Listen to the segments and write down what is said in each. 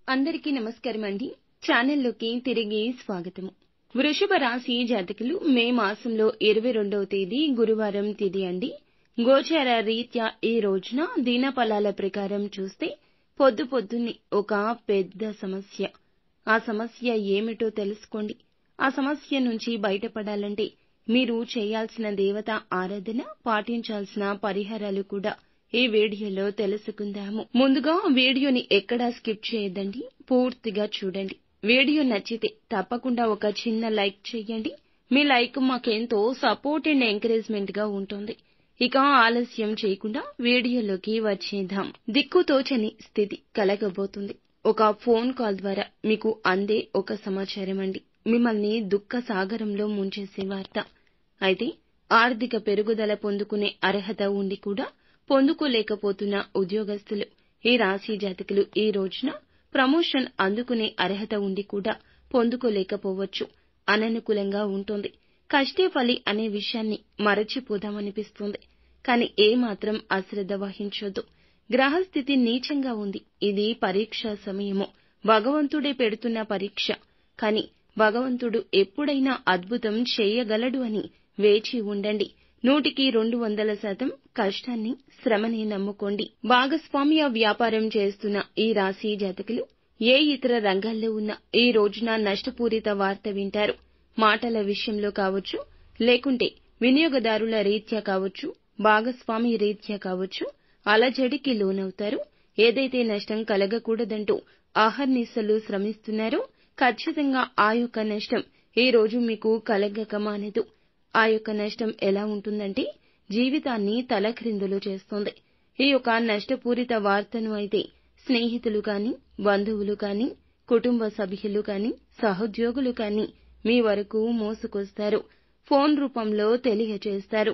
అందరికీ నమస్కారం అండి. ఛానల్లోకి తిరిగి స్వాగతం. వృషభ రాశి జాతకులు మే మాసంలో 22వ తేదీ గురువారం తిథి అండి. గోచార రీత్యా ఈ రోజున దినఫలాల ప్రకారం చూస్తే పొద్దున్నే ఒక పెద్ద సమస్య. ఆ సమస్య ఏమిటో తెలుసుకోండి. ఆ సమస్య నుంచి బయటపడాలంటే మీరు చేయాల్సిన దేవత ఆరాధన, పాటించాల్సిన పరిహారాలు కూడా ఈ వీడియోలో తెలుసుకుందాము. ముందుగా వీడియోని ఎక్కడా స్కిప్ చేయొద్దండి, పూర్తిగా చూడండి. వీడియో నచ్చితే తప్పకుండా ఒక చిన్న లైక్ చేయండి. మీ లైక్ మాకెంతో సపోర్ట్ అండ్ ఎంకరేజ్మెంట్ గా ఉంటుంది. ఇక ఆలస్యం చేయకుండా వీడియోలోకి వచ్చేద్దాం. దిక్కుతోచని స్థితి కలగబోతుంది. ఒక ఫోన్ కాల్ ద్వారా మీకు అందే ఒక సమాచారం అండి, మిమ్మల్ని దుఃఖ సాగరంలో ముంచేసే వార్త. అయితే ఆర్థిక పెరుగుదల పొందుకునే అర్హత ఉండి కూడా పొందుకోలేకపోతున్న ఉద్యోగస్తులు, ఈ రాశి జాతకులు ఈ రోజున ప్రమోషన్ అందుకునే అర్హత ఉండి కూడా పొందుకోలేకపోవచ్చు. అననుకూలంగా ఉంటుంది. కష్టే ఫలి అనే విషయాన్ని మరచిపోదామనిపిస్తుంది. కానీ ఏమాత్రం అశ్రద్ధ వహించొద్దు. గ్రహస్థితి నీచంగా ఉంది. ఇది పరీక్షా సమయము. భగవంతుడే పెడుతున్న పరీక్ష. కానీ భగవంతుడు ఎప్పుడైనా అద్భుతం చేయగలడు అని వేచి ఉండండి. 100% కష్టాన్ని, శ్రమని నమ్ముకోండి. భాగస్వామ్య వ్యాపారం చేస్తున్న ఈ రాశి జాతకులు ఏ ఇతర రంగాల్లో ఉన్న ఈ రోజున నష్టపూరిత వార్త వింటారు. మాటల విషయంలో కావచ్చు, లేకుంటే వినియోగదారుల రీత్యా కావచ్చు, భాగస్వామి రీత్యా కావచ్చు, అలజడికి లోనవుతారు. ఏదైతే నష్టం కలగకూడదంటూ అహర్నిశలు శ్రమిస్తున్నారో ఖచ్చితంగా ఆ యొక్క నష్టం ఈ రోజు మీకు కలగక మానదు. ఆ యొక్క నష్టం ఎలా ఉంటుందంటే జీవితాన్ని తలక్రిందులు చేస్తుంది. ఈ యొక్క నష్టపూరిత వార్తను అయితే స్నేహితులు కాని, బంధువులు కాని, కుటుంబ సభ్యులు కాని, సహోద్యోగులు కాని మీ వరకు మోసుకొస్తారు. ఫోన్ రూపంలో తెలియచేస్తారు.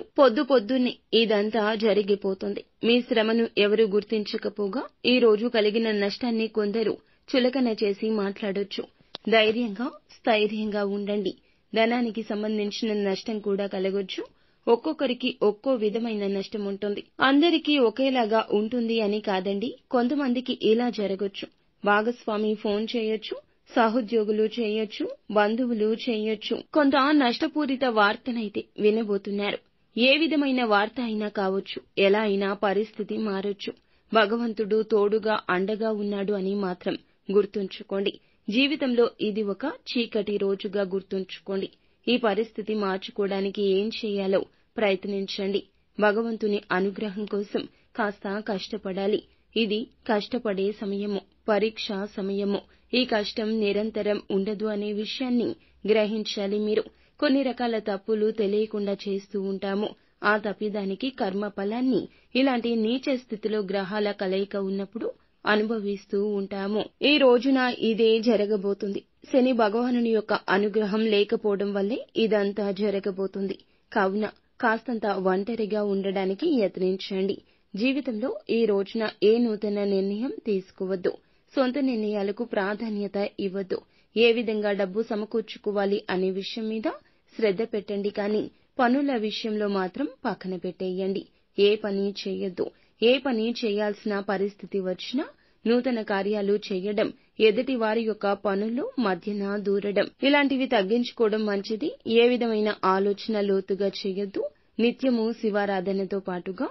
పొద్దున్నే ఇదంతా జరిగిపోతుంది. మీ శ్రమను ఎవరు గుర్తించకపోగా ఈ రోజు కలిగిన నష్టాన్ని కొందరు చులకన చేసి మాట్లాడొచ్చు. ధైర్యంగా, స్థైర్యంగా ఉండండి. ధనానికి సంబంధించిన నష్టం కూడా కలగొచ్చు. ఒక్కొక్కరికి ఒక్కో విధమైన నష్టం ఉంటుంది. అందరికీ ఒకేలాగా ఉంటుంది అని కాదండి. కొంతమందికి ఇలా జరగొచ్చు. భాగస్వామి ఫోన్ చేయొచ్చు, సహోద్యోగులు చేయొచ్చు, బంధువులు చేయొచ్చు. కొంత నష్టపూరిత వార్తనైతే వినబోతున్నారు. ఏ విధమైన వార్త అయినా కావచ్చు, ఎలా అయినా పరిస్థితి మారొచ్చు. భగవంతుడు తోడుగా అండగా ఉన్నాడు అని మాత్రం గుర్తుంచుకోండి. జీవితంలో ఇది ఒక చీకటి రోజుగా గుర్తుంచుకోండి. ఈ పరిస్థితి మార్చుకోవడానికి ఏం చేయాలో ప్రయత్నించండి. భగవంతుని అనుగ్రహం కోసం కాస్త కష్టపడాలి. ఇది కష్టపడే సమయము, పరీక్షా సమయము. ఈ కష్టం నిరంతరం ఉండదు అనే విషయాన్ని గ్రహించాలి మీరు. కొన్ని రకాల తప్పులు తెలియకుండా చేస్తూ ఉంటాము. ఆ తప్పిదానికి కర్మ ఫలాన్ని ఇలాంటి నీచ స్థితిలో గ్రహాల కలయిక ఉన్నప్పుడు అనుభవిస్తూ ఉంటాము. ఈ రోజున ఇదే జరగబోతుంది. శని భగవానుని యొక్క అనుగ్రహం లేకపోవడం వల్లే ఇదంతా జరగబోతుంది. కావున కాస్తంత ఒంటరిగా ఉండడానికి యత్నించండి. జీవితంలో ఈ రోజున ఏ నూతన నిర్ణయం తీసుకోవద్దు. సొంత నిర్ణయాలకు ప్రాధాన్యత ఇవ్వద్దు. ఏ విధంగా డబ్బు సమకూర్చుకోవాలి అనే విషయం మీద శ్రద్ధ పెట్టండి. కానీ పనుల విషయంలో మాత్రం పక్కన పెట్టేయండి. ఏ పని చేయొద్దు. ఏ పని చేయాల్సిన పరిస్థితి వచ్చినా నూతన కార్యాలు చేయడం, ఎదుటి వారి యొక్క పనుల్లో మధ్యన దూరడం, ఇలాంటివి తగ్గించుకోవడం మంచిది. ఏ విధమైన ఆలోచన లోతుగా చేయొద్దు. నిత్యము శివారాధనతో పాటుగా